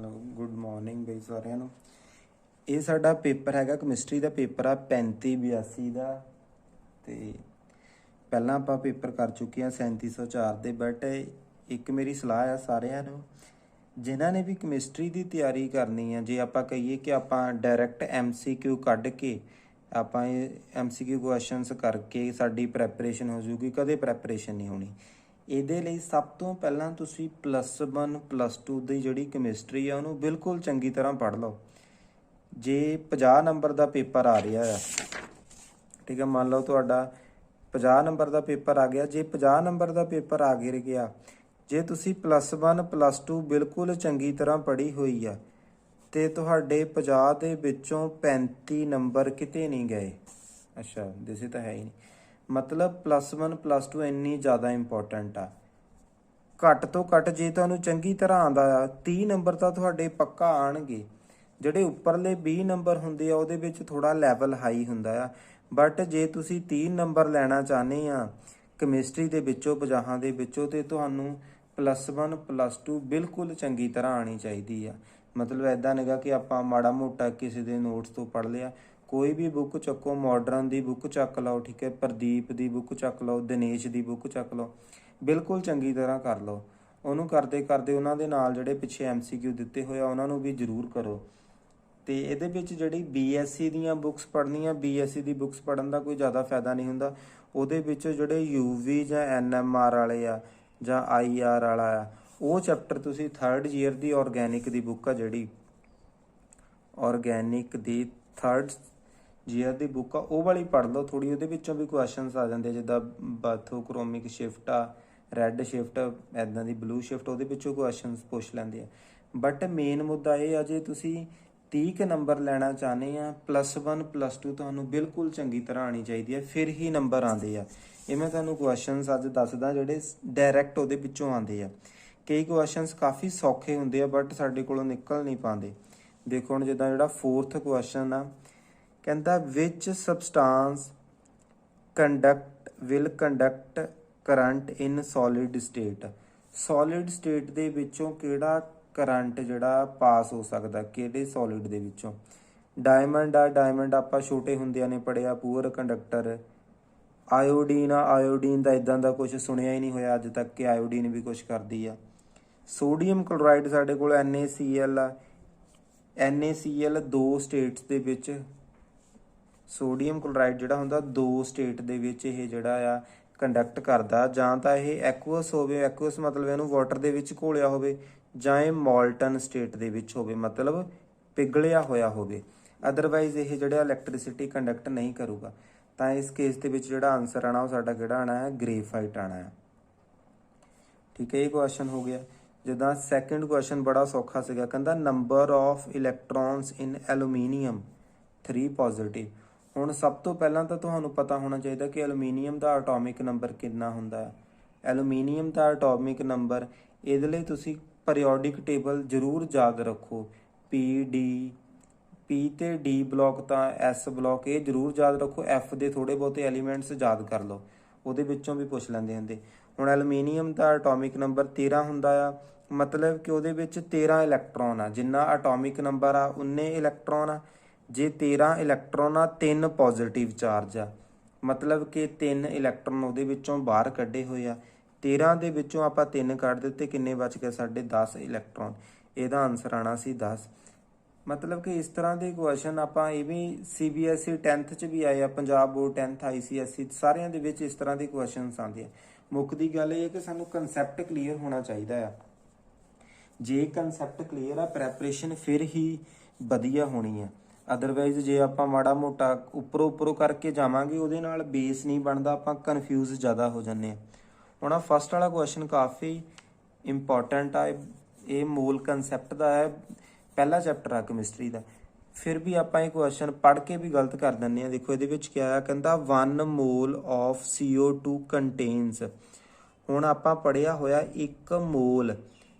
Hello good morning बई सारिਆਂ ਨੂੰ। ਇਹ ਸਾਡਾ ਪੇਪਰ ਹੈਗਾ ਕੈਮਿਸਟਰੀ ਦਾ ਪੇਪਰ ਆ 3582 ਦਾ। ਤੇ ਪਹਿਲਾਂ ਆਪਾਂ ਪੇਪਰ ਕਰ ਚੁੱਕੇ ਆ 3704 ਦੇ। ਬਟ ਇੱਕ ਮੇਰੀ ਸਲਾਹ ਆ ਸਾਰਿਆਂ ਨੂੰ ਜਿਨ੍ਹਾਂ ਨੇ ਵੀ ਕੈਮਿਸਟਰੀ ਦੀ ਤਿਆਰੀ ਕਰਨੀ ਆ, ਜੇ ਆਪਾਂ ਕਹੀਏ ਕਿ ਆਪਾਂ ਡਾਇਰੈਕਟ MCQ ਕੱਢ ਕੇ ਆਪਾਂ ਇਹ MCQ ਕੁਐਸਚਨਸ ਕਰਕੇ ਸਾਡੀ ਪ੍ਰੈਪਰੇਸ਼ਨ ਹੋ ਜੂਗੀ, ਕਦੇ ਪ੍ਰੈਪਰੇਸ਼ਨ ਨਹੀਂ ਹੋਣੀ। ਇਹਦੇ ਲਈ ਸਭ ਤੋਂ ਪਹਿਲਾਂ ਤੁਸੀਂ +1 +2 ਦੀ ਜਿਹੜੀ ਕੈਮਿਸਟਰੀ ਆ ਉਹਨੂੰ ਬਿਲਕੁਲ ਚੰਗੀ ਤਰ੍ਹਾਂ ਪੜ੍ਹ ਲਓ। ਜੇ 50 ਨੰਬਰ ਦਾ ਪੇਪਰ ਆ ਰਿਹਾ ਆ, ਠੀਕ ਹੈ, ਮੰਨ ਲਓ ਤੁਹਾਡਾ 50 ਨੰਬਰ ਦਾ ਪੇਪਰ ਆ ਗਿਆ। ਜੇ 50 ਨੰਬਰ ਦਾ ਪੇਪਰ ਆ ਗਿਆ, ਜੇ ਤੁਸੀਂ +1 +2 ਬਿਲਕੁਲ ਚੰਗੀ ਤਰ੍ਹਾਂ ਪੜ੍ਹੀ ਹੋਈ ਆ ਤੇ ਤੁਹਾਡੇ 50 ਦੇ ਵਿੱਚੋਂ 35 ਨੰਬਰ ਕਿਤੇ ਨਹੀਂ ਗਏ। ਅੱਛਾ, ਦਿਸੇ ਤਾਂ ਹੈ ਹੀ ਨਹੀਂ, ਮਤਲਬ +1 +2 ਇੰਨੀ ਜ਼ਿਆਦਾ ਇੰਪੋਰਟੈਂਟ ਆ। ਘੱਟ ਤੋਂ ਘੱਟ ਜੇ ਤੁਹਾਨੂੰ ਚੰਗੀ ਤਰ੍ਹਾਂ ਆਉਂਦਾ ਆ 30 ਨੰਬਰ ਤਾਂ ਤੁਹਾਡੇ ਪੱਕਾ ਆਣਗੇ। ਜਿਹੜੇ ਉੱਪਰਲੇ 20 ਨੰਬਰ ਹੁੰਦੇ ਆ ਉਹਦੇ ਵਿੱਚ ਥੋੜਾ ਲੈਵਲ ਹਾਈ ਹੁੰਦਾ ਆ। ਬਟ ਜੇ ਤੁਸੀਂ 30 ਨੰਬਰ ਲੈਣਾ ਚਾਹੁੰਦੇ ਆ ਕੈਮਿਸਟਰੀ ਦੇ ਵਿੱਚੋਂ 50 ਦੇ ਵਿੱਚੋਂ, ਤੇ ਤੁਹਾਨੂੰ +1 +2 ਬਿਲਕੁਲ ਚੰਗੀ ਤਰ੍ਹਾਂ ਆਣੀ ਚਾਹੀਦੀ ਆ। ਮਤਲਬ ਇੱਦਾਂ ਨਹੀਂਗਾ ਕਿ ਆਪਾਂ ਮਾੜਾ ਮੋਟਾ ਕਿਸੇ ਦੇ ਨੋਟਸ ਤੋਂ ਪੜ੍ਹ ਲਿਆ। ਕੋਈ ਵੀ ਬੁੱਕ ਚੱਕੋ, ਮਾਡਰਨ ਦੀ ਬੁੱਕ ਚੱਕ ਲਓ, ਠੀਕ ਹੈ, ਪ੍ਰਦੀਪ ਦੀ ਬੁੱਕ ਚੱਕ ਲਓ, ਦਿਨੇਸ਼ ਦੀ ਬੁੱਕ ਚੱਕ ਲਓ, ਬਿਲਕੁਲ ਚੰਗੀ ਤਰ੍ਹਾਂ ਕਰ ਲਓ। ਉਹਨੂੰ ਕਰਦੇ ਕਰਦੇ ਉਹਨਾਂ ਦੇ ਨਾਲ ਜਿਹੜੇ ਪਿੱਛੇ MCQ ਦਿੱਤੇ ਹੋਏ ਆ ਉਹਨਾਂ ਨੂੰ ਵੀ ਜ਼ਰੂਰ ਕਰੋ। ਤੇ ਇਹਦੇ ਵਿੱਚ ਜਿਹੜੀ BSc ਦੀਆਂ ਬੁੱਕਸ ਪੜ੍ਹਨੀਆਂ, BSc ਦੀ ਬੁੱਕਸ ਪੜ੍ਹਨ ਦਾ ਕੋਈ ਜ਼ਿਆਦਾ ਫਾਇਦਾ ਨਹੀਂ ਹੁੰਦਾ। ਉਹਦੇ ਵਿੱਚ ਜਿਹੜੇ UV ਜਾਂ NMR ਵਾਲੇ ਆ ਜਾਂ IR ਵਾਲਾ ਆ, ਉਹ ਚੈਪਟਰ ਤੁਸੀਂ 3rd ਈਅਰ ਦੀ ਆਰਗੈਨਿਕ ਦੀ ਬੁੱਕ ਆ, ਜਿਹੜੀ ਆਰਗੈਨਿਕ ਦੀ 3rd ਈਅਰ ਦੀ ਬੁੱਕ ਆ, ਉਹ ਵਾਲੀ ਪੜ੍ਹ ਲਓ ਥੋੜ੍ਹੀ। ਉਹਦੇ ਵਿੱਚੋਂ ਵੀ ਕੁਐਸਚਨਸ ਆ ਜਾਂਦੇ, ਜਿੱਦਾਂ ਬਾਥੋਕ੍ਰੋਮਿਕ ਸ਼ਿਫਟ ਆ, ਰੈੱਡ ਸ਼ਿਫਟ, ਇੱਦਾਂ ਦੀ ਬਲੂ ਸ਼ਿਫਟ, ਉਹਦੇ ਵਿੱਚੋਂ ਕੁਐਸਚਨਸ ਪੁੱਛ ਲੈਂਦੇ ਆ। ਬਟ ਮੇਨ ਮੁੱਦਾ ਇਹ ਆ, ਜੇ ਤੁਸੀਂ 30 ਨੰਬਰ ਲੈਣਾ ਚਾਹੁੰਦੇ ਆ, +1 +2 ਤੁਹਾਨੂੰ ਬਿਲਕੁਲ ਚੰਗੀ ਤਰ੍ਹਾਂ ਆਉਣੀ ਚਾਹੀਦੀ ਹੈ, ਫਿਰ ਹੀ ਨੰਬਰ ਆਉਂਦੇ ਆ। ਇਹ ਮੈਂ ਤੁਹਾਨੂੰ ਕੁਐਸਚਨਸ ਅੱਜ ਦੱਸਦਾ ਜਿਹੜੇ ਡਾਇਰੈਕਟ ਉਹਦੇ ਵਿੱਚੋਂ ਆਉਂਦੇ ਆ। ਕਈ ਕੁਐਸਚਨਸ ਕਾਫੀ ਸੌਖੇ ਹੁੰਦੇ ਆ ਬਟ ਸਾਡੇ ਕੋਲੋਂ ਨਿਕਲ ਨਹੀਂ ਪਾਉਂਦੇ। ਦੇਖੋ ਹੁਣ ਜਿੱਦਾਂ ਜਿਹੜਾ 4th ਕੁਐਸਚਨ ਆ, ਕਹਿੰਦਾ which substance will conduct current in solid state. Solid state ਦੇ ਵਿੱਚੋਂ ਕਿਹੜਾ ਕਰੰਟ ਜਿਹੜਾ ਪਾਸ ਹੋ ਸਕਦਾ, ਕਿਹੜੇ ਸੋਲਿਡ ਦੇ ਵਿੱਚੋਂ? ਡਾਇਮੰਡ ਆ, ਡਾਇਮੰਡ ਆਪਾਂ ਛੋਟੇ ਹੁੰਦਿਆਂ ਨੇ ਪੜ੍ਹਿਆ, ਪੂਅਰ ਕੰਡਕਟਰ। ਆਇਓਡੀਨ ਆ, ਆਇਓਡੀਨ ਦਾ ਇਦਾਂ ਦਾ ਕੁਝ ਸੁਣਿਆ ਹੀ ਨਹੀਂ ਹੋਇਆ ਅੱਜ ਤੱਕ ਕਿ ਆਇਓਡੀਨ ਵੀ ਕੁਝ ਕਰਦੀ ਆ। ਸੋਡੀਅਮ ਕਲੋਰਾਈਡ ਸਾਡੇ ਕੋਲ NaCl ਆ। NaCl 2 ਸਟੇਟਸ ਦੇ ਵਿੱਚ, ਸੋਡੀਅਮ ਕਲੋਰਾਈਡ ਜਿਹੜਾ ਹੁੰਦਾ 2 ਸਟੇਟ ਦੇ ਵਿੱਚ ਇਹ ਜਿਹੜਾ ਆ ਕੰਡਕਟ ਕਰਦਾ। ਜਾਂ ਤਾਂ ਇਹ ਐਕੁਅਸ ਹੋਵੇ, ਐਕੁਅਸ ਮਤਲਬ ਇਹਨੂੰ ਵਾਟਰ ਦੇ ਵਿੱਚ ਘੋਲਿਆ ਹੋਵੇ, ਜਾਂ ਇਹ ਮੋਲਟਨ ਸਟੇਟ ਦੇ ਵਿੱਚ ਹੋਵੇ, ਮਤਲਬ ਪਿਘਲਿਆ ਹੋਇਆ ਹੋਵੇ। ਅਦਰਵਾਈਜ਼ ਇਹ ਜਿਹੜਾ ਇਲੈਕਟ੍ਰਿਸਿਟੀ ਕੰਡਕਟ ਨਹੀਂ ਕਰੂਗਾ। ਤਾਂ ਇਸ ਕੇਸ ਦੇ ਵਿੱਚ ਜਿਹੜਾ ਆਨਸਰ ਆਣਾ ਉਹ ਸਾਡਾ ਕਿਹੜਾ ਆਣਾ ਹੈ? ਗ੍ਰੇਫਾਈਟ ਆਣਾ ਹੈ। ਠੀਕ ਹੈ, ਇਹ ਕੁਐਸਚਨ ਹੋ ਗਿਆ। ਜਿੱਦਾਂ 2nd ਕੁਐਸਚਨ ਬੜਾ ਸੌਖਾ ਸੀਗਾ, ਕਹਿੰਦਾ number of electrons in aluminium 3 positive. ਹੁਣ ਸਭ ਤੋਂ ਪਹਿਲਾਂ ਤਾਂ ਤੁਹਾਨੂੰ ਪਤਾ ਹੋਣਾ ਚਾਹੀਦਾ ਕਿ ਐਲੂਮੀਨੀਅਮ ਦਾ ਐਟੋਮਿਕ ਨੰਬਰ ਕਿੰਨਾ ਹੁੰਦਾ ਹੈ। ਐਲੂਮੀਨੀਅਮ ਦਾ ਐਟੋਮਿਕ ਨੰਬਰ, ਇਹਦੇ ਲਈ ਤੁਸੀਂ ਪੀਰੀਓਡਿਕ ਟੇਬਲ ਜ਼ਰੂਰ ਯਾਦ ਰੱਖੋ। P ਤੇ D ਬਲੋਕ ਤਾਂ S ਬਲੋਕ, ਇਹ ਜ਼ਰੂਰ ਯਾਦ ਰੱਖੋ। F ਦੇ ਥੋੜ੍ਹੇ ਬਹੁਤੇ ਐਲੀਮੈਂਟਸ ਯਾਦ ਕਰ ਲਓ, ਉਹਦੇ ਵਿੱਚੋਂ ਵੀ ਪੁੱਛ ਲੈਂਦੇ ਹੁੰਦੇ। ਹੁਣ ਐਲੂਮੀਨੀਅਮ ਦਾ ਐਟੋਮਿਕ ਨੰਬਰ 13 ਹੁੰਦਾ ਆ, ਮਤਲਬ ਕਿ ਉਹਦੇ ਵਿੱਚ 13 ਇਲੈਕਟ੍ਰੋਨ ਆ। ਜਿੰਨਾ ਐਟੋਮਿਕ ਨੰਬਰ ਆ ਉਨੇ ਇਲੈਕਟ੍ਰੋਨ ਆ। ਜੇ 13 ਇਲੈਕਟ੍ਰੋਨ ਆ, 3 ਪੋਜ਼ਿਟਿਵ ਚਾਰਜ ਆ, ਮਤਲਬ ਕਿ 3 ਇਲੈਕਟ੍ਰੋਨ ਉਹਦੇ ਵਿੱਚੋਂ ਬਾਹਰ ਕੱਢੇ ਹੋਏ ਆ। 13 ਦੇ ਵਿੱਚੋਂ ਆਪਾਂ 3 ਕੱਢ ਦਿੱਤੇ, ਕਿੰਨੇ ਬਚ ਗਏ ਸਾਡੇ? 10 ਇਲੈਕਟ੍ਰੋਨ। ਇਹਦਾ ਆਨਸਰ ਆਣਾ ਸੀ 10। ਮਤਲਬ ਕਿ ਇਸ ਤਰ੍ਹਾਂ ਦੇ ਕੁਐਸਚਨ ਆਪਾਂ, ਇਹ ਵੀ CBSE 10th 'ਚ ਵੀ ਆਏ ਆ, ਪੰਜਾਬ ਬੋਰਡ 10th, ICSE ਸਾਰਿਆਂ ਦੇ ਵਿੱਚ ਇਸ ਤਰ੍ਹਾਂ ਦੇ ਕੁਐਸਚਨਸ ਆਉਂਦੇ ਆ। ਮੁੱਖ ਦੀ ਗੱਲ ਇਹ ਹੈ ਕਿ ਸਾਨੂੰ ਕਨਸੈਪਟ ਕਲੀਅਰ ਹੋਣਾ ਚਾਹੀਦਾ ਆ। ਜੇ ਕਨਸੈਪਟ ਕਲੀਅਰ ਆ, ਪ੍ਰੈਪਰੇਸ਼ਨ ਫਿਰ ਹੀ ਵਧੀਆ ਹੋਣੀ ਆ। ਅਦਰਵਾਈਜ਼ ਜੇ ਆਪਾਂ ਮਾੜਾ ਮੋਟਾ ਉੱਪਰੋਂ ਕਰਕੇ ਜਾਵਾਂਗੇ, ਉਹਦੇ ਨਾਲ ਬੇਸ ਨਹੀਂ ਬਣਦਾ, ਆਪਾਂ ਕਨਫਿਊਜ਼ ਜ਼ਿਆਦਾ ਹੋ ਜਾਂਦੇ ਹਾਂ। ਹੁਣ ਫਸਟ ਵਾਲਾ ਕੁਐਸਚਨ ਕਾਫੀ ਇੰਪੋਰਟੈਂਟ ਆ। ਇਹ ਮੋਲ ਕਨਸੈਪਟ ਦਾ ਹੈ, ਪਹਿਲਾ ਚੈਪਟਰ ਆ ਕੈਮਿਸਟਰੀ ਦਾ। ਫਿਰ ਵੀ ਆਪਾਂ ਇਹ ਕੁਐਸਚਨ ਪੜ੍ਹ ਕੇ ਵੀ ਗਲਤ ਕਰ ਦਿੰਦੇ ਹਾਂ। ਦੇਖੋ ਇਹਦੇ ਵਿੱਚ ਕਿਹਾ ਆ, ਕਹਿੰਦਾ 1 ਮੋਲ ਆਫ CO2 ਕੰਟੇਨਸ। ਹੁਣ ਆਪਾਂ ਪੜ੍ਹਿਆ ਹੋਇਆ 1 ਮੋਲ,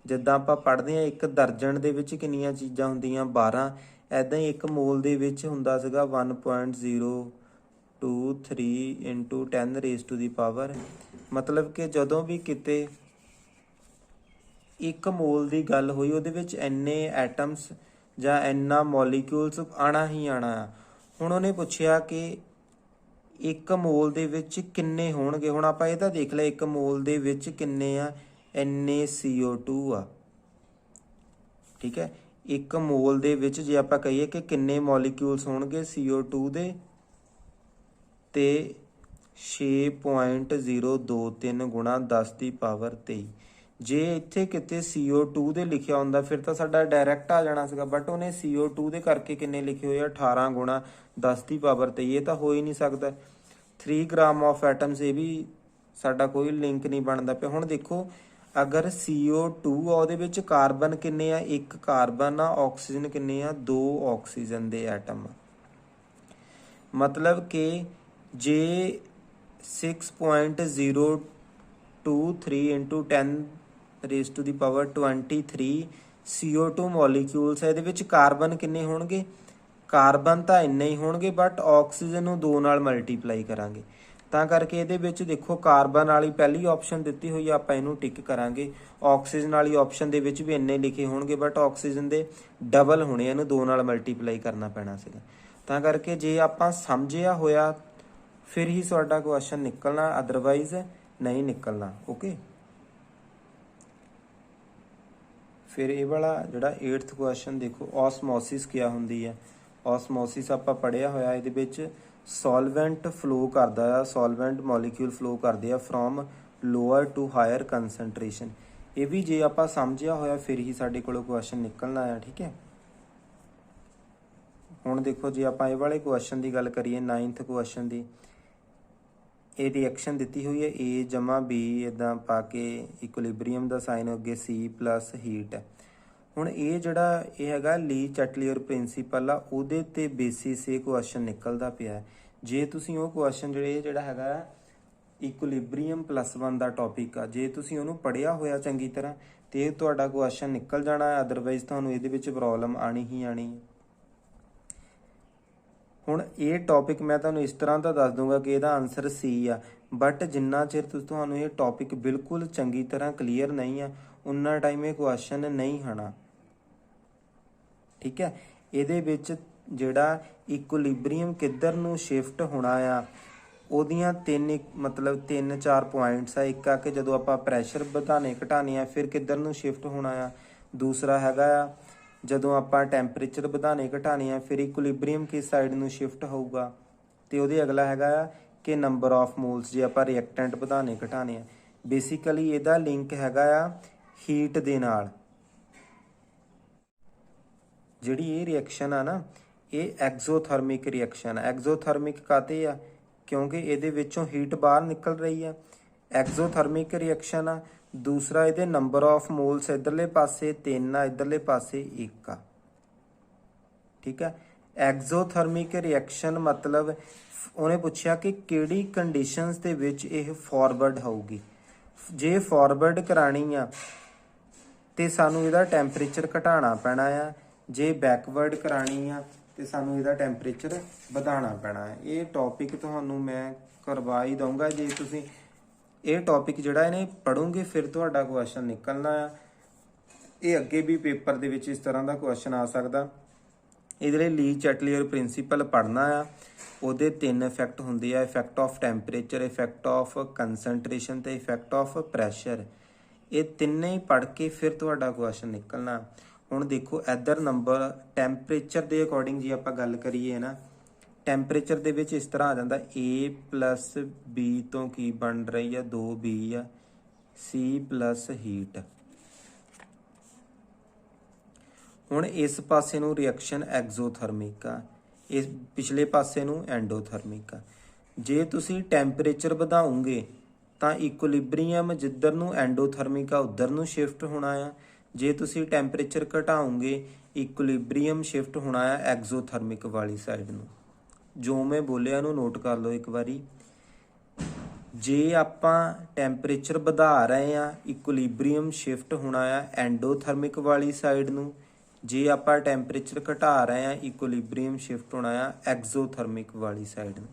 ਜਿੱਦਾਂ ਆਪਾਂ ਪੜ੍ਹਦੇ ਹਾਂ 1 ਦਰਜਨ ਦੇ ਵਿੱਚ ਕਿੰਨੀਆਂ ਚੀਜ਼ਾਂ ਹੁੰਦੀਆਂ? 12। ਇੱਦਾਂ ਹੀ 1 ਮੋਲ ਦੇ ਵਿੱਚ ਹੁੰਦਾ ਸੀਗਾ 1.023 × 10⁻⁴। ਮਤਲਬ ਕਿ ਜਦੋਂ ਵੀ ਕਿਤੇ 1 ਮੋਲ ਦੀ ਗੱਲ ਹੋਈ, ਉਹਦੇ ਵਿੱਚ ਇੰਨੇ ਐਟਮਸ ਜਾਂ ਇੰਨਾ ਮੋਲੀਕਿਊਲਸ ਆਣਾ ਹੀ ਆਣਾ ਆ। ਹੁਣ ਉਹਨੇ ਪੁੱਛਿਆ ਕਿ 1 ਮੋਲ ਦੇ ਵਿੱਚ ਕਿੰਨੇ ਹੋਣਗੇ। ਹੁਣ ਆਪਾਂ ਇਹ ਤਾਂ ਦੇਖ ਲਿਆ 1 ਮੋਲ ਦੇ ਵਿੱਚ ਕਿੰਨੇ ਆ, ਇੰਨੇ CO2 ਆ। ਠੀਕ ਹੈ, 1 ਮੋਲ ਦੇ ਵਿੱਚ ਜੇ ਆਪਾਂ ਕਹੀਏ ਕਿ ਕਿੰਨੇ ਮੋਲੀਕਿਊਲਸ ਹੋਣਗੇ CO2 ਦੇ, ਤੇ 6.023 ਗੁਣਾ 10 ਦੀ ਪਾਵਰ 23। ਜੇ ਇੱਥੇ ਕਿਤੇ CO2 ਦੇ ਲਿਖਿਆ ਹੁੰਦਾ ਫਿਰ ਤਾਂ ਸਾਡਾ ਡਾਇਰੈਕਟ ਆ ਜਾਣਾ ਸੀਗਾ, ਬਟ ਉਹਨੇ CO2 ਦੇ ਕਰਕੇ ਕਿੰਨੇ ਲਿਖੇ ਹੋਏ ਆ, 18 ਗੁਣਾ 10 ਦੀ ਪਾਵਰ 23। ਇਹ ਤਾਂ ਹੋ ਹੀ ਨਹੀਂ ਸਕਦਾ। 3 ਗ੍ਰਾਮ ਆਫ ਐਟਮਸ, ਇਹ ਵੀ ਸਾਡਾ ਕੋਈ ਲਿੰਕ ਨਹੀਂ ਬਣਦਾ ਪਿਆ। ਹੁਣ ਦੇਖੋ ਅਗਰ CO2 ਆ, ਉਹਦੇ ਵਿੱਚ ਕਾਰਬਨ ਕਿੰਨੇ ਆ, 1 ਕਾਰਬਨ ਆ, ਆਕਸੀਜਨ ਕਿੰਨੇ ਆ, 2 ਆਕਸੀਜਨ ਦੇ ਐਟਮ। ਮਤਲਬ ਕਿ ਜੇ 6.023 into 10 raised to the power 23 CO2 molecules ਹੈ। ਇਹਦੇ ਵਿੱਚ ਕਾਰਬਨ ਕਿੰਨੇ ਹੋਣਗੇ, ਕਾਰਬਨ ਤਾਂ ਇੰਨੇ ਹੀ ਹੋਣਗੇ, ਬਟ ਆਕਸੀਜਨ ਨੂੰ 2 ਨਾਲ ਮਲਟੀਪਲਾਈ ਕਰਾਂਗੇ। ਤਾਂ ਕਰਕੇ ਇਹਦੇ ਵਿੱਚ ਦੇਖੋ ਕਾਰਬਨ ਵਾਲੀ ਪਹਿਲੀ ਆਪਸ਼ਨ ਦਿੱਤੀ ਹੋਈ ਆ, ਆਪਾਂ ਇਹਨੂੰ ਟਿਕ ਕਰਾਂਗੇ। ਆਕਸੀਜਨ ਵਾਲੀ ਆਪਸ਼ਨ ਦੇ ਵਿੱਚ ਵੀ ਇੰਨੇ ਲਿਖੇ ਹੋਣਗੇ, ਬਟ ਆਕਸੀਜਨ ਦੇ ਡਬਲ ਹੋਣੇ, ਇਹਨੂੰ 2 ਨਾਲ ਮਲਟੀਪਲਾਈ ਕਰਨਾ ਪੈਣਾ ਸੀਗਾ। ਤਾਂ ਕਰਕੇ ਜੇ ਆਪਾਂ ਸਮਝਿਆ ਹੋਇਆ ਫਿਰ ਹੀ ਤੁਹਾਡਾ ਕੁਐਸਚਨ ਨਿਕਲਣਾ, ਅਦਰਵਾਈਜ਼ ਨਹੀਂ ਨਿਕਲਣਾ। ਓਕੇ, ਫਿਰ ਇਹ ਵਾਲਾ ਜਿਹੜਾ 8th ਕੁਐਸਚਨ ਦੇਖੋ, ਆਸਮੋਸਿਸ ਕਿਆ ਹੁੰਦੀ ਹੈ। ਆਸਮੋਸਿਸ ਆਪਾਂ ਪੜ੍ਹਿਆ ਹੋਇਆ, ਇਹਦੇ ਵਿੱਚ ਸੋਲਵੈਂਟ ਫਲੋ ਕਰਦਾ ਆ, ਸੋਲਵੈਂਟ ਮੋਲੀਕਿਊਲ ਫਲੋ ਕਰਦੇ ਆ ਫਰੋਮ ਲੋਅਰ ਟੂ ਹਾਇਰ ਕੰਸਨਟ੍ਰੇਸ਼ਨ। ਇਹ ਵੀ ਜੇ ਆਪਾਂ ਸਮਝਿਆ ਹੋਇਆ ਫਿਰ ਹੀ ਸਾਡੇ ਕੋਲੋਂ ਕੁਐਸਚਨ ਨਿਕਲਣਾ ਆ। ਠੀਕ ਹੈ, ਹੁਣ ਦੇਖੋ ਜੇ ਆਪਾਂ ਇਹ ਵਾਲੇ ਕੁਐਸਚਨ ਦੀ ਗੱਲ ਕਰੀਏ, 9th ਕੁਐਸਚਨ ਦੀ, ਇਹ ਰਿਐਕਸ਼ਨ ਦਿੱਤੀ ਹੋਈ ਹੈ A ਜਮਾ B, ਇੱਦਾਂ ਪਾ ਕੇ ਇਕੁਲਿਬਰੀਅਮ ਦਾ ਸਾਈਨ ਅੱਗੇ C ਪਲੱਸ ਹੀਟ ਹੈ। ਹੁਣ ਇਹ ਜਿਹੜਾ ਇਹ ਹੈਗਾ ਲੀ ਚੈਟਲੀਅਰ ਪ੍ਰਿੰਸੀਪਲ ਆ, ਉਹਦੇ ਤੇ ਬੇਸਿਸ ਇਹ ਕੁਐਸਚਨ ਨਿਕਲਦਾ ਪਿਆ। ਜੇ ਤੁਸੀਂ ਉਹ ਕੁਐਸਚਨ ਜਿਹੜਾ ਹੈਗਾ ਇਕੁਲਿਬਰੀਅਮ +1 ਦਾ ਟੌਪਿਕ ਆ, ਜੇ ਤੁਸੀਂ ਉਹਨੂੰ ਪੜ੍ਹਿਆ ਹੋਇਆ ਚੰਗੀ ਤਰ੍ਹਾਂ ਤੇ ਤੁਹਾਡਾ ਕੁਐਸਚਨ ਨਿਕਲ ਜਾਣਾ, ਅਦਰਵਾਈਜ਼ ਤੁਹਾਨੂੰ ਇਹਦੇ ਵਿੱਚ ਪ੍ਰੋਬਲਮ ਆਣੀ ਹੀ ਆਣੀ ਹੈ। ਹੁਣ ਇਹ ਟੌਪਿਕ ਮੈਂ ਤੁਹਾਨੂੰ ਇਸ ਤਰ੍ਹਾਂ ਦਾ ਦੱਸ ਦੂੰਗਾ ਕਿ ਇਹਦਾ ਆਨਸਰ C ਆ, ਬਟ ਜਿੰਨਾ ਚਿਰ ਤੁਹਾਨੂੰ ਇਹ ਟੌਪਿਕ ਬਿਲਕੁਲ ਚੰਗੀ ਤਰ੍ਹਾਂ ਕਲੀਅਰ ਨਹੀਂ ਆ, ਉਨਾ ਟਾਈਮ ਇਹ ਕੁਐਸਚਨ ਨਹੀਂ ਆਣਾ। ਠੀਕ ਹੈ, ਇਹਦੇ ਵਿੱਚ ਜਿਹੜਾ ਇਕੁਲਿਬਰੀਅਮ ਕਿੱਧਰ ਨੂੰ ਸ਼ਿਫਟ ਹੋਣਾ ਆ, ਉਹਦੀਆਂ 3-4 ਪੁਆਇੰਟਸ ਆ। ਇੱਕ ਆ ਕਿ ਜਦੋਂ ਆਪਾਂ ਪ੍ਰੈਸ਼ਰ ਵਧਾਣੇ ਘਟਾਣੇ ਆ ਫਿਰ ਕਿੱਧਰ ਨੂੰ ਸ਼ਿਫਟ ਹੋਣਾ ਆ। ਦੂਸਰਾ ਹੈਗਾ ਆ ਜਦੋਂ ਆਪਾਂ ਟੈਂਪਰੇਚਰ ਵਧਾਣੇ ਘਟਾਣੇ ਆ ਫਿਰ ਇਕੁਲਿਬਰੀਅਮ ਕਿਸ ਸਾਈਡ ਨੂੰ ਸ਼ਿਫਟ ਹੋਊਗਾ। ਤੇ ਉਹਦੇ ਅਗਲਾ ਹੈਗਾ ਆ ਕਿ ਨੰਬਰ ਆਫ ਮੋਲਸ, ਜੇ ਆਪਾਂ ਰਿਐਕਟੈਂਟ ਵਧਾਣੇ ਘਟਾਣੇ ਆ। ਬੇਸਿਕਲੀ ਇਹਦਾ ਲਿੰਕ ਹੈਗਾ ਆ ਹੀਟ ਦੇ ਨਾਲ। ਜਿਹੜੀ ਇਹ ਰਿਐਕਸ਼ਨ ਆ ਨਾ, ਇਹ ਐਗਜ਼ੋਥਰਮਿਕ ਰਿਐਕਸ਼ਨ ਆ। ਐਗਜ਼ੋਥਰਮਿਕ ਕਾਤੇ ਆ, ਕਿਉਂਕਿ ਇਹਦੇ ਵਿੱਚੋਂ ਹੀਟ ਬਾਹਰ ਨਿਕਲ ਰਹੀ ਆ। ਐਗਜ਼ੋਥਰਮਿਕ ਰਿਐਕਸ਼ਨ ਆ। ਦੂਸਰਾ ਇਹਦੇ ਨੰਬਰ ਆਫ ਮੋਲਸ ਇਧਰਲੇ ਪਾਸੇ 3 ਆ, ਇਧਰਲੇ ਪਾਸੇ 1 ਆ। ਠੀਕ ਹੈ, ਐਗਜ਼ੋਥਰਮਿਕ ਰਿਐਕਸ਼ਨ ਮਤਲਬ ਉਹਨੇ ਪੁੱਛਿਆ ਕਿ ਕਿਹੜੀ ਕੰਡੀਸ਼ਨਸ ਦੇ ਵਿੱਚ ਇਹ ਫਾਰਵਰਡ ਹੋਊਗੀ। ਜੇ ਫਾਰਵਰਡ ਕਰਾਣੀ ਆ ਤੇ ਸਾਨੂੰ ਇਹਦਾ ਟੈਂਪਰੇਚਰ ਘਟਾਉਣਾ ਪੈਣਾ ਆ, ਜੇ ਬੈਕਵਰਡ ਕਰਾਣੀ ਆ ਤੇ ਸਾਨੂੰ ਇਹਦਾ ਟੈਂਪਰੇਚਰ ਵਧਾਉਣਾ ਪੈਣਾ ਹੈ। ਇਹ ਟੌਪਿਕ ਤੁਹਾਨੂੰ ਮੈਂ ਕਰਵਾ ਹੀ ਦਊਂਗਾ। ਜੇ ਤੁਸੀਂ ਇਹ ਟੌਪਿਕ ਜਿਹੜਾ ਇਹਨੇ ਪੜ੍ਹੋਗੇ ਫਿਰ ਤੁਹਾਡਾ ਕੁਐਸਚਨ ਨਿਕਲਣਾ ਆ। ਇਹ ਅੱਗੇ ਵੀ ਪੇਪਰ ਦੇ ਵਿੱਚ ਇਸ ਤਰ੍ਹਾਂ ਦਾ ਕੁਐਸਚਨ ਆ ਸਕਦਾ। ਇਹਦੇ ਲਈ ਲੀ ਚੈਟਲੀਅਰ ਪ੍ਰਿੰਸੀਪਲ ਪੜ੍ਹਨਾ ਆ। ਉਹਦੇ 3 ਇਫੈਕਟ ਹੁੰਦੇ ਆ, effect of temperature, effect of concentration ਤੇ ਇਫੈਕਟ ਆਫ ਪ੍ਰੈਸ਼ਰ। ਇਹ ਤਿੰਨੇ ਹੀ ਪੜ੍ਹ ਕੇ ਫਿਰ ਤੁਹਾਡਾ ਕੁਐਸਚਨ ਨਿਕਲਣਾ। ਹੁਣ ਦੇਖੋ ਇੱਧਰ ਨੰਬਰ ਟੈਂਪਰੇਚਰ ਦੇ ਅਕੋਰਡਿੰਗ ਜੇ ਆਪਾਂ ਗੱਲ ਕਰੀਏ ਨਾ, ਟੈਂਪਰੇਚਰ ਦੇ ਵਿੱਚ ਇਸ ਤਰ੍ਹਾਂ ਆ ਜਾਂਦਾ A ਪਲੱਸ B ਤੋਂ ਕੀ ਬਣ ਰਹੀ ਆ, 2B ਆ, C ਪਲੱਸ ਹੀਟ। ਹੁਣ ਇਸ ਪਾਸੇ ਨੂੰ ਰਿਐਕਸ਼ਨ ਐਗਜ਼ੋਥਰਮਿਕ ਆ, ਇਸ ਪਿਛਲੇ ਪਾਸੇ ਨੂੰ ਐਂਡੋਥਰਮਿਕ ਆ। ਜੇ ਤੁਸੀਂ ਟੈਂਪਰੇਚਰ ਵਧਾਉਂਗੇ ਤਾਂ ਇਕੁਲਿਬਰੀਅਮ ਜਿੱਧਰ ਨੂੰ ਐਂਡੋਥਰਮਿਕ ਆ ਉਧਰ ਨੂੰ ਸ਼ਿਫਟ ਹੋਣਾ ਆ। ਜੇ ਤੁਸੀਂ ਟੈਂਪਰੇਚਰ ਘਟਾਓਗੇ ਇਕੁਲਿਬਰੀਅਮ ਸ਼ਿਫਟ ਹੋਣਾ ਆ ਐਗਜ਼ੋਥਰਮਿਕ ਵਾਲੀ ਸਾਈਡ ਨੂੰ। ਜੋ ਮੈਂ ਬੋਲਿਆ ਇਹਨੂੰ ਨੋਟ ਕਰ ਲਓ ਇੱਕ ਵਾਰੀ। ਜੇ ਆਪਾਂ ਟੈਂਪਰੇਚਰ ਵਧਾ ਰਹੇ ਆ ਇਕੁਲਿਬਰੀਅਮ ਸ਼ਿਫਟ ਹੋਣਾ ਆ ਐਂਡੋਥਰਮਿਕ ਵਾਲੀ ਸਾਈਡ ਨੂੰ। ਜੇ ਆਪਾਂ ਟੈਂਪਰੇਚਰ ਘਟਾ ਰਹੇ ਆ ਇਕੁਲਿਬਰੀਅਮ ਸ਼ਿਫਟ ਹੋਣਾ ਆ ਐਗਜ਼ੋਥਰਮਿਕ ਵਾਲੀ ਸਾਈਡ ਨੂੰ।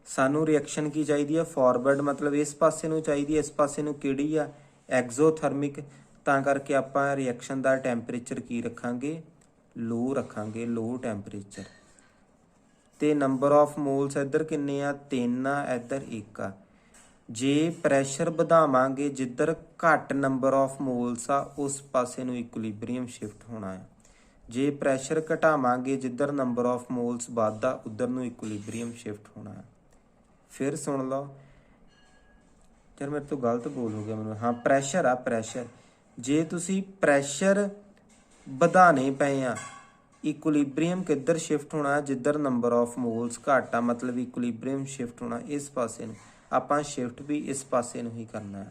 ਸਾਨੂੰ ਰਿਐਕਸ਼ਨ ਕੀ ਚਾਹੀਦੀ ਆ, ਫਾਰਵਰਡ, ਮਤਲਬ ਇਸ ਪਾਸੇ ਨੂੰ ਚਾਹੀਦੀ ਹੈ। ਇਸ ਪਾਸੇ ਨੂੰ ਕਿਹੜੀ ਆ, ਐਗਜ਼ੋਥਰਮਿਕ। ਤਾਂ ਕਰਕੇ ਆਪਾਂ ਰਿਐਕਸ਼ਨ ਦਾ ਟੈਂਪਰੇਚਰ ਕੀ ਰੱਖਾਂਗੇ, ਲੋ ਰੱਖਾਂਗੇ, ਲੋ ਟੈਂਪਰੇਚਰ। ਤੇ ਨੰਬਰ ਆਫ ਮੋਲਸ ਇੱਧਰ ਕਿੰਨੇ ਆ, 3 ਆ, ਇੱਧਰ 1 ਆ। ਜੇ ਪ੍ਰੈਸ਼ਰ ਵਧਾਵਾਂਗੇ ਜਿੱਧਰ ਘੱਟ ਨੰਬਰ ਆਫ ਮੋਲਸ ਆ ਉਸ ਪਾਸੇ ਨੂੰ ਇਕੁਲਿਬਰੀਅਮ ਸ਼ਿਫਟ ਹੋਣਾ ਆ। ਜੇ ਪ੍ਰੈਸ਼ਰ ਘਟਾਵਾਂਗੇ ਜਿੱਧਰ ਨੰਬਰ ਆਫ ਮੋਲਸ ਵੱਧਦਾ ਉਧਰ ਨੂੰ ਇਕੁਲਿਬਰੀਅਮ ਸ਼ਿਫਟ ਹੋਣਾ ਆ। ਫਿਰ ਸੁਣ ਲਓ, ਯਾਰ ਮੇਰੇ ਤੋਂ ਗਲਤ ਬੋਲ ਹੋ ਗਿਆ ਮੈਨੂੰ, ਹਾਂ ਪ੍ਰੈਸ਼ਰ ਆ, ਪ੍ਰੈਸ਼ਰ। ਜੇ ਤੁਸੀਂ ਪ੍ਰੈਸ਼ਰ ਵਧਾਣੇ ਪਏ ਆ, ਇਕੁਲਿਬਰੀਅਮ ਕਿੱਧਰ ਸ਼ਿਫਟ ਹੋਣਾ, ਜਿੱਧਰ ਨੰਬਰ ਆਫ ਮੋਲਸ ਘੱਟ ਆ, ਮਤਲਬ ਇਕੁਲਿਬਰੀਅਮ ਸ਼ਿਫਟ ਹੋਣਾ ਇਸ ਪਾਸੇ ਨੂੰ। ਆਪਾਂ ਸ਼ਿਫਟ ਵੀ ਇਸ ਪਾਸੇ ਨੂੰ ਹੀ ਕਰਨਾ ਹੈ।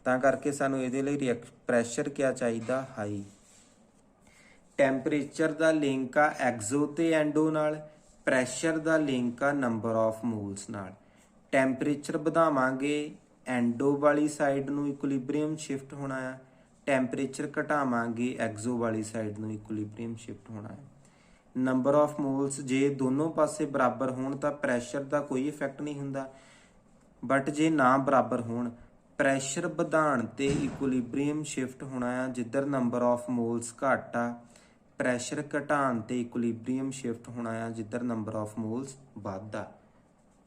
ਤਾਂ ਕਰਕੇ ਸਾਨੂੰ ਇਹਦੇ ਲਈ ਪ੍ਰੈਸ਼ਰ ਕਿਆ ਚਾਹੀਦਾ, ਹਾਈ। ਟੈਂਪਰੇਚਰ ਦਾ ਲਿੰਕ ਆ ਐਗਜ਼ੋ ਤੇ ਐਂਡੋ ਨਾਲ, ਪ੍ਰੈਸ਼ਰ ਦਾ ਲਿੰਕ ਆ ਨੰਬਰ ਆਫ ਮੋਲਸ ਨਾਲ। ਟੈਂਪਰੇਚਰ ਵਧਾਵਾਂਗੇ ਐਂਡੋ ਵਾਲੀ ਸਾਈਡ ਨੂੰ ਇਕੁਲਿਬਰੀਅਮ ਸ਼ਿਫਟ ਹੋਣਾ ਆ, ਟੈਂਪਰੇਚਰ ਘਟਾਵਾਂਗੇ ਐਗਜ਼ੋ ਵਾਲੀ ਸਾਈਡ ਨੂੰ ਇਕੁਲਿਬਰੀਅਮ ਸ਼ਿਫਟ ਹੋਣਾ ਹੈ। ਨੰਬਰ ਆਫ ਮੋਲਸ ਜੇ ਦੋਨੋਂ ਪਾਸੇ ਬਰਾਬਰ ਹੋਣ ਤਾਂ ਪ੍ਰੈਸ਼ਰ ਦਾ ਕੋਈ ਇਫੈਕਟ ਨਹੀਂ ਹੁੰਦਾ, ਬਟ ਜੇ ਨਾ ਬਰਾਬਰ ਹੋਣ, ਪ੍ਰੈਸ਼ਰ ਵਧਾਉਣ ਤੇ ਇਕੁਲਿਬਰੀਅਮ ਸ਼ਿਫਟ ਹੋਣਾ ਆ ਜਿੱਧਰ ਨੰਬਰ ਆਫ ਮੋਲਸ ਘੱਟ ਆ, ਪ੍ਰੈਸ਼ਰ ਘਟਾਉਣ ਤੇ ਇਕੁਲਿਬਰੀਅਮ ਸ਼ਿਫਟ ਹੋਣਾ ਆ ਜਿੱਧਰ ਨੰਬਰ ਆਫ ਮੋਲਸ ਵੱਧ ਆ।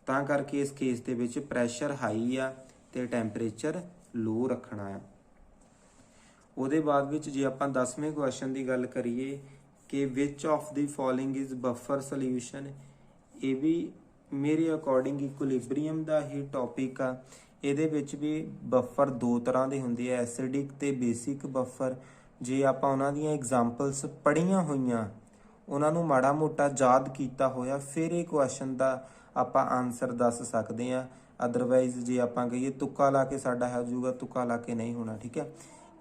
ਤਾਂ ਕਰਕੇ ਇਸ ਕੇਸ ਦੇ ਵਿੱਚ ਪ੍ਰੈਸ਼ਰ ਹਾਈ ਆ ਤੇ ਟੈਂਪਰੇਚਰ ਲੋ ਰੱਖਣਾ ਆ। ਉਹਦੇ ਬਾਅਦ ਵਿੱਚ ਜੇ ਆਪਾਂ 10ਵੇਂ ਕੁਐਸਚਨ ਦੀ ਗੱਲ ਕਰੀਏ ਕਿ which of the following is buffer solution, ਇਹ ਵੀ ਮੇਰੇ ਅਕੋਰਡਿੰਗ ਇਕੁਲਿਬਰੀਅਮ ਦਾ ਹੀ ਟੌਪਿਕ ਆ। ਇਹਦੇ ਵਿੱਚ ਵੀ ਬਫਰ ਦੋ ਤਰ੍ਹਾਂ ਦੇ ਹੁੰਦੇ ਆ, ਐਸਿਡਿਕ ਤੇ ਬੇਸਿਕ ਬਫਰ। ਜੇ ਆਪਾਂ ਉਹਨਾਂ ਦੀਆਂ ਐਗਜ਼ਾਮਪਲਸ ਪੜ੍ਹੀਆਂ ਹੋਈਆਂ, ਉਹਨਾਂ ਨੂੰ ਮਾੜਾ ਮੋਟਾ ਯਾਦ ਕੀਤਾ ਹੋਇਆ, ਫਿਰ ਇਹ ਕੁਐਸਚਨ ਦਾ ਆਪਾਂ ਆਨਸਰ ਦੱਸ ਸਕਦੇ ਆ। ਅਦਰਵਾਈਜ਼ ਜੇ ਆਪਾਂ ਕਹੀਏ ਤੁੱਕਾ ਲਾ ਕੇ ਸਾਡਾ ਹੋ ਜਾਊਗਾ, ਤੁੱਕਾ ਲਾ ਕੇ ਨਹੀਂ ਹੋਣਾ, ਠੀਕ ਹੈ।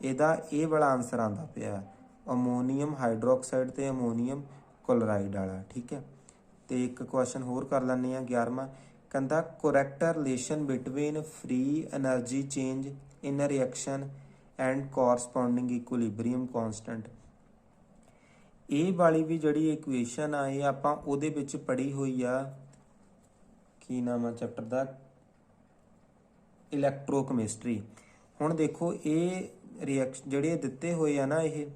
ਇਹਦਾ ਇਹ ਵਾਲਾ ਆਨਸਰ ਆਉਂਦਾ ਪਿਆ ਅਮੋਨੀਅਮ ਹਾਈਡਰੋਕਸਾਈਡ ਤੇ ਅਮੋਨੀਅਮ ਕਲੋਰਾਈਡ ਵਾਲਾ, ਠੀਕ ਹੈ। ਤੇ ਇੱਕ ਕੁਐਸਚਨ ਹੋਰ ਕਰ ਲੈਂਦੇ ਆ 11ਵਾਂ, ਕਹਿੰਦਾ correct relation between free energy change in reaction and corresponding equilibrium constant. ਇਹ ਵਾਲੀ ਵੀ ਜਿਹੜੀ ਇਕੁਏਸ਼ਨ ਆ ਇਹ ਆਪਾਂ ਉਹਦੇ ਵਿੱਚ ਪੜ੍ਹੀ ਹੋਈ ਆ, ਕੀ ਨਾਮ ਆ ਚੈਪਟਰ ਦਾ, ਇਲੈਕਟ੍ਰੋਕੈਮਿਸਟਰੀ। ਹੁਣ ਦੇਖੋ ਇਹ ਰਿਐਕਸ਼ਨ ਜਿਹੜੇ ਦਿੱਤੇ ਹੋਏ ਆ ਨਾ, ਇਹ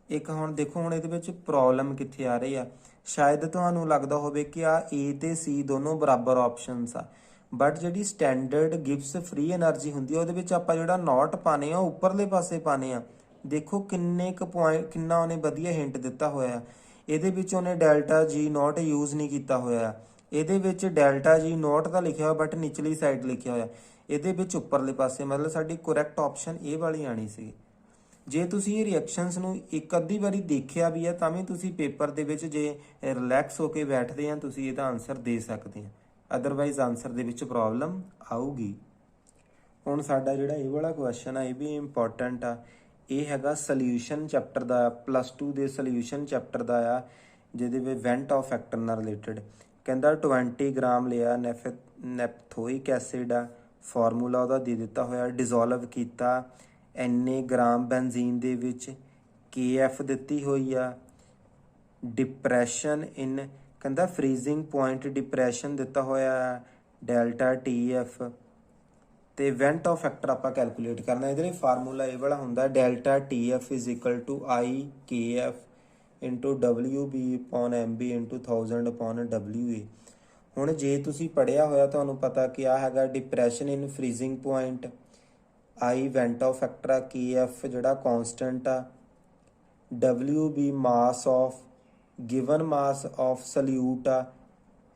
ਇੱਕ ਹੁਣ ਦੇਖੋ, ਹੁਣ ਇਹਦੇ ਵਿੱਚ ਪ੍ਰੋਬਲਮ ਕਿੱਥੇ ਆ ਰਹੀ ਆ। ਸ਼ਾਇਦ ਤੁਹਾਨੂੰ ਲੱਗਦਾ ਹੋਵੇ ਕਿ ਆ A ਤੇ C ਦੋਨੋਂ ਬਰਾਬਰ ਆਪਸ਼ਨਸ ਆ, ਬਟ ਜਿਹੜੀ ਸਟੈਂਡਰਡ ਗਿਵਸ ਫ੍ਰੀ એનર્ਜੀ ਹੁੰਦੀ ਆ ਉਹਦੇ ਵਿੱਚ ਆਪਾਂ ਜਿਹੜਾ ਨੋਟ ਪਾਣੇ ਆ ਉਹ ਉੱਪਰਲੇ ਪਾਸੇ ਪਾਣੇ ਆ। ਦੇਖੋ ਕਿੰਨੇ ਕੁ ਪੁਆਇੰਟ, ਕਿੰਨਾ ਉਹਨੇ ਵਧੀਆ ਹਿੰਟ ਦਿੱਤਾ ਹੋਇਆ। ਇਹਦੇ ਵਿੱਚ ਉਹਨੇ ਡੈਲਟਾ G ਨੋਟ ਯੂਜ਼ ਨਹੀਂ ਕੀਤਾ ਹੋਇਆ। ਇਹਦੇ ਵਿੱਚ ਡੈਲਟਾ G ਨੋਟ ਦਾ ਲਿਖਿਆ ਹੋਇਆ ਬਟ ਨਿਚਲੀ ਸਾਈਡ ਲਿਖਿਆ ਹੋਇਆ, ਇਹਦੇ ਵਿੱਚ ਉੱਪਰਲੇ ਪਾਸੇ। ਮਤਲਬ ਸਾਡੀ ਕਰੈਕਟ ਆਪਸ਼ਨ ਇਹ ਵਾਲੀ ਆਣੀ ਸੀ। ਜੇ ਤੁਸੀਂ ਇਹ ਰਿਐਕਸ਼ਨਸ ਨੂੰ ਇੱਕ ਅੱਧੀ ਵਾਰੀ ਦੇਖਿਆ ਵੀ ਆ ਤਾਂ ਵੀ ਤੁਸੀਂ ਪੇਪਰ ਦੇ ਵਿੱਚ ਜੇ ਰਿਲੈਕਸ ਹੋ ਕੇ ਬੈਠਦੇ ਆ ਤੁਸੀਂ ਇਹਦਾ ਆਨਸਰ ਦੇ ਸਕਦੇ ਆ, ਅਦਰਵਾਈਜ਼ ਆਨਸਰ ਦੇ ਵਿੱਚ ਪ੍ਰੋਬਲਮ ਆਊਗੀ। ਹੁਣ ਸਾਡਾ ਜਿਹੜਾ ਇਹ ਵਾਲਾ ਕੁਐਸਚਨ ਆ ਇਹ ਵੀ ਇੰਪੋਰਟੈਂਟ ਆ। ਇਹ ਹੈਗਾ ਸੋਲਿਊਸ਼ਨ ਚੈਪਟਰ ਦਾ, +2 ਦੇ ਸੋਲਿਊਸ਼ਨ ਚੈਪਟਰ ਦਾ ਆ, ਜਿਹਦੇ ਵਿੱਚ ਵੈਂਟ ਆਫ ਫੈਕਟਰ ਨਾਲ ਰਿਲੇਟਡ। ਕਹਿੰਦਾ 20 ਗ੍ਰਾਮ ਲਿਆ ਨੈਪਥੋਇਕ ਐਸਿਡ ਆ, ਫਾਰਮੂਲਾ ਉਹਦਾ ਦੇ ਦਿੱਤਾ ਹੋਇਆ, ਡਿਜ਼ੋਲਵ ਕੀਤਾ ਇੰਨੇ ਗ੍ਰਾਮ ਬੈਂਜ਼ੀਨ ਦੇ ਵਿੱਚ, KF ਦਿੱਤੀ ਹੋਈ ਆ, ਡਿਪਰੈਸ਼ਨ ਇਨ, ਕਹਿੰਦਾ ਫਰੀਜ਼ਿੰਗ ਪੁਆਇੰਟ ਡਿਪਰੈਸ਼ਨ ਦਿੱਤਾ ਹੋਇਆ ਡੈਲਟਾ TF, ਤੇ ਵੈਂਟ ਆਫ ਫੈਕਟਰ ਆਪਾਂ ਕੈਲਕੂਲੇਟ ਕਰਨਾ। ਇਹਦੇ ਲਈ ਫਾਰਮੂਲਾ ਇਹ ਵਾਲਾ ਹੁੰਦਾ, delta TF = IKF × WB/MB × 1000/WA। ਹੁਣ ਜੇ ਤੁਸੀਂ ਪੜ੍ਹਿਆ ਹੋਇਆ ਤੁਹਾਨੂੰ ਪਤਾ ਕਿ ਆ ਹੈਗਾ depression in freezing point, I van't Hoff factor ਆ, KF ਜਿਹੜਾ ਕਾਂਸਟੈਂਟ ਆ, WB mass of given mass of solute ਆ,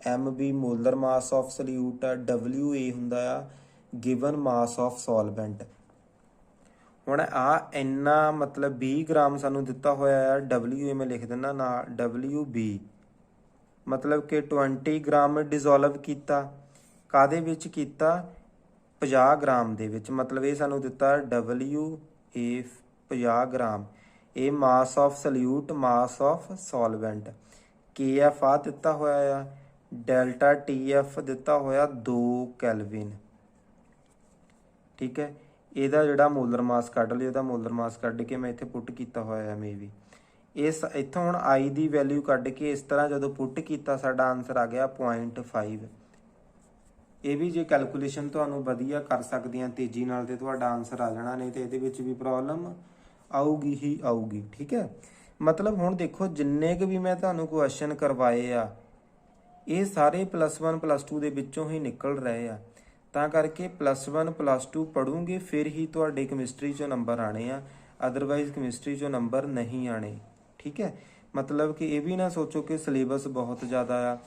MB molar mass of solute ਆ, WA ਹੁੰਦਾ ਆ ਗਿਵਨ ਮਾਸ ਆਫ ਸੋਲਵੈਂਟ। ਹੁਣ ਆ ਇੰਨਾ ਮਤਲਬ 20 ਗ੍ਰਾਮ ਸਾਨੂੰ ਦਿੱਤਾ ਹੋਇਆ ਆ, WA ਮੈਂ ਲਿਖ ਦਿੰਦਾ ਨਾ, WB ਮਤਲਬ ਕਿ 20 ਗ੍ਰਾਮ ਡਿਜ਼ੋਲਵ ਕੀਤਾ, ਕਾਹਦੇ ਵਿੱਚ ਕੀਤਾ, 50 ਗ੍ਰਾਮ ਦੇ ਵਿੱਚ। ਮਤਲਬ ਇਹ ਸਾਨੂੰ ਦਿੱਤਾ WA 50 ਗ੍ਰਾਮ, ਇਹ mass of solute, mass of solvent. KF ਆ ਦਿੱਤਾ ਹੋਇਆ ਆ, ਡੈਲਟਾ TF ਦਿੱਤਾ ਹੋਇਆ 2 ਕੈਲਵਿਨ, ਠੀਕ ਹੈ। ਇਹਦਾ ਜਿਹੜਾ ਮੋਲਰ ਮਾਸ ਕੱਢ ਲਿਆ, ਇਹਦਾ ਮੋਲਰ ਮਾਸ ਕੱਢ ਕੇ ਮੈਂ ਇੱਥੇ ਪੁੱਟ ਕੀਤਾ ਹੋਇਆ ਹੈ ਮੇਬੀ। ਇਸ ਇੱਥੋਂ ਹੁਣ I ਦੀ ਵੈਲਿਊ ਕੱਢ ਕੇ ਇਸ ਤਰ੍ਹਾਂ ਜਦੋਂ ਪੁੱਟ ਕੀਤਾ ਸਾਡਾ ਆਨਸਰ ਆ ਗਿਆ 0.5। ਇਹ ਵੀ ਜੇ ਕੈਲਕੂਲੇਸ਼ਨ ਤੁਹਾਨੂੰ ਵਧੀਆ ਕਰ ਸਕਦੀਆਂ ਤੇਜ਼ੀ ਨਾਲ ਤੇ ਤੁਹਾਡਾ ਆਨਸਰ ਆ ਜਾਣਾ, ਨਹੀਂ ਤੇ ਇਹਦੇ ਵਿੱਚ ਵੀ ਪ੍ਰੋਬਲਮ ਆਊਗੀ ਹੀ ਆਊਗੀ। ਠੀਕ ਹੈ, ਮਤਲਬ ਹੁਣ ਦੇਖੋ ਜਿੰਨੇ ਕੁ ਵੀ ਮੈਂ ਤੁਹਾਨੂੰ ਕੁਐਸਚਨ ਕਰਵਾਏ ਆ ਇਹ ਸਾਰੇ +1 +2 ਦੇ ਵਿੱਚੋਂ ਹੀ ਨਿਕਲ ਰਹੇ ਆ, ਤਾਂ ਕਰਕੇ +1 +2 ਪੜੂਗੇ ਫਿਰ ਹੀ ਤੁਹਾਡੇ ਕੈਮਿਸਟਰੀ 'ਚੋਂ ਨੰਬਰ ਆਣੇ ਆ, ਅਦਰਵਾਈਜ਼ ਕੈਮਿਸਟਰੀ 'ਚੋਂ ਨੰਬਰ ਨਹੀਂ ਆਣੇ। ਠੀਕ ਹੈ, ਮਤਲਬ ਕਿ ਇਹ ਵੀ ਨਾ ਸੋਚੋ ਕਿ ਸਿਲੇਬਸ ਬਹੁਤ ਜ਼ਿਆਦਾ ਆ,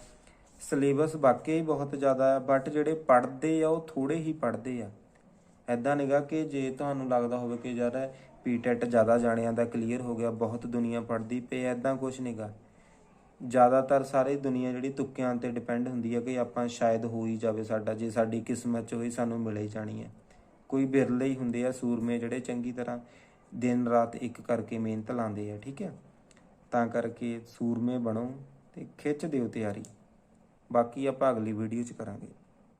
ਸਿਲੇਬਸ ਵਾਕਈ ਬਹੁਤ ਜ਼ਿਆਦਾ ਆ, ਬਟ ਜਿਹੜੇ ਪੜ੍ਹਦੇ ਆ ਉਹ ਥੋੜੇ ਹੀ ਪੜ੍ਹਦੇ ਆ। ਐਦਾਂ ਨਿਗਾ ਕਿ ਜੇ ਤੁਹਾਨੂੰ ਲੱਗਦਾ ਹੋਵੇ ਕਿ ਯਾਰ ਪੀਟੈਟ ਜ਼ਿਆਦਾ ਜਾਣਿਆਂ ਦਾ ਕਲੀਅਰ ਹੋ ਗਿਆ, ਬਹੁਤ ਦੁਨੀਆ ਪੜ੍ਹਦੀ ਪਈ, ਐਦਾਂ ਕੁਛ ਨਹੀਂਗਾ। ਜ਼ਿਆਦਾਤਰ ਸਾਰੇ ਦੁਨੀਆ ਜਿਹੜੀ ਤੁੱਕਿਆਂ 'ਤੇ ਡਿਪੈਂਡ ਹੁੰਦੀ ਹੈ ਕਿ ਆਪਾਂ ਸ਼ਾਇਦ ਹੋ ਹੀ ਜਾਵੇ ਸਾਡਾ, ਜੇ ਸਾਡੀ ਕਿਸਮਤ 'ਚ ਹੋਈ ਸਾਨੂੰ ਮਿਲੇ ਹੀ ਜਾਣੀ ਹੈ। ਕੋਈ ਬਿਰਲੇ ਹੀ ਹੁੰਦੇ ਆ ਸੂਰਮੇ ਜਿਹੜੇ ਚੰਗੀ ਤਰ੍ਹਾਂ ਦਿਨ ਰਾਤ ਇੱਕ ਕਰਕੇ ਮਿਹਨਤ ਲਾਉਂਦੇ ਆ। ਠੀਕ ਹੈ, ਤਾਂ ਕਰਕੇ ਸੂਰਮੇ ਬਣੋ ਤੇ ਖਿੱਚ ਦਿਓ ਤਿਆਰੀ। ਬਾਕੀ ਆਪਾਂ ਅਗਲੀ ਵੀਡੀਓ 'ਚ ਕਰਾਂਗੇ।